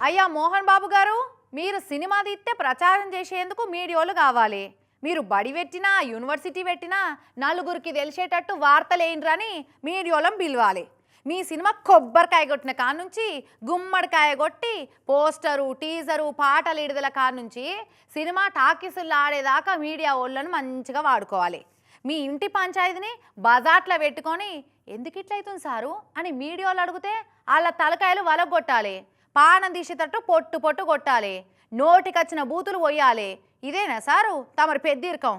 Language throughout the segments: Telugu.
అయ్యా మోహన్ బాబు గారు, మీరు సినిమా తీస్తే ప్రచారం చేసేందుకు మీడియోలు కావాలి. మీరు బడి పెట్టినా యూనివర్సిటీ పెట్టినా నలుగురికి తెలిసేటట్టు వార్తలేండ్రని మీడియోలం పిలవాలి. మీ సినిమా కొబ్బరికాయ కొట్టిన కానుంచి గుమ్మడికాయ కొట్టి పోస్టరు టీజరు పాటలు విడుదల కానుంచి సినిమా టాకీసులు ఆడేదాకా మీడియా వాళ్ళను మంచిగా వాడుకోవాలి. మీ ఇంటి పంచాయతీని బజార్లో పెట్టుకొని ఎందుకు ఇట్లయితుంది సారు అని మీడియాలు అడిగితే వాళ్ళ తలకాయలు వలగొట్టాలి. పానం తీసేటట్టు పొట్టు పొట్టు కొట్టాలి. నోటికొచ్చిన బూతులు పోయాలి. ఇదేనా సారు తమరి పెద్దీర్కం?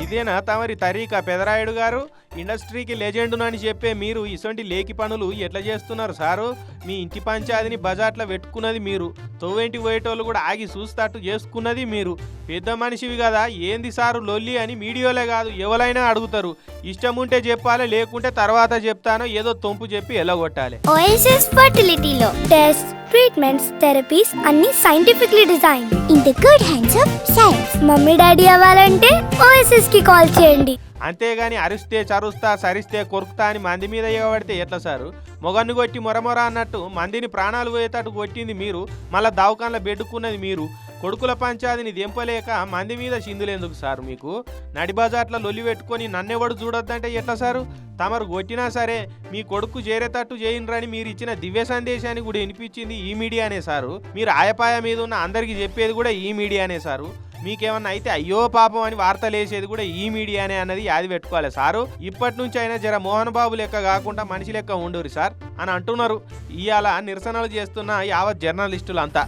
ఇదేనా తమరి తరీకా పెదరాయుడు గారు? ఇండస్ట్రీకి లెజెండును అని చెప్పే మీరు ఇసొంటి లేకి పనులు ఎట్లా చేస్తున్నారు సారు? మీ ఇంటి పంచాయతీని బజార్లో పెట్టుకున్నది మీరు, తోవేంటి పోయేటోళ్ళు కూడా ఆగి చూస్తట్టు చేసుకున్నది మీరు. పెద్ద మనిషివి కదా, ఏంది సారు లొల్లి అని మీడియాలే కాదు ఎవరైనా అడుగుతారు. ఇష్టం ఉంటే చెప్పాలి, లేకుంటే తర్వాత చెప్తానో ఏదో తొంపు చెప్పి ఎలగొట్టాలి. ఓఎస్ఎస్ ఫర్టిలిటీలో టెస్ట్ ట్రీట్మెంట్స్ థెరపీస్ అన్ని scientifically design in the good hands of science. Mummy daddy అవ్వాలంటే ఓఎస్ఎస్ కి కాల్ చేయండి. అంతేగాని అరిస్తే చరుస్తా సరిస్తే కొరుకుతా అని మంది మీద ఎగబడితే ఎట్లా సారు? మొగన్ను కొట్టి మొరమొర అన్నట్టు మందిని ప్రాణాలు పోయేటట్టు కొట్టింది మీరు, మళ్ళా దవాఖానలో బెడ్డుకున్నది మీరు. కొడుకుల పంచాదిని దెంపలేక మంది మీద చిందులేందుకు సారు? మీకు నడి బజార్లో లొల్లి పెట్టుకొని నన్నెవడు చూడొద్దంటే ఎట్లా సారు? తమరు కొట్టినా సరే మీ కొడుకు చేరేటట్టు చేయండ్రని మీరు ఇచ్చిన దివ్య సందేశాన్ని కూడా వినిపించింది ఈ మీడియానే సారు. మీరు ఆయపాయ మీద ఉన్న అందరికీ చెప్పేది కూడా ఈ మీడియానే సారు. మీకేమన్నా అయితే అయ్యో పాపం అని వార్తలు వేసేది కూడా ఈ మీడియానే అన్నది యాది పెట్టుకోవాలి సారు. ఇప్పటి నుంచి అయినా జర మోహన్ బాబు లెక్క కాకుండా మనిషి లెక్క ఉండురి సార్ అని అంటున్నారు ఇవాళ నిరసనలు చేస్తున్న యావత్ జర్నలిస్టులు అంతా.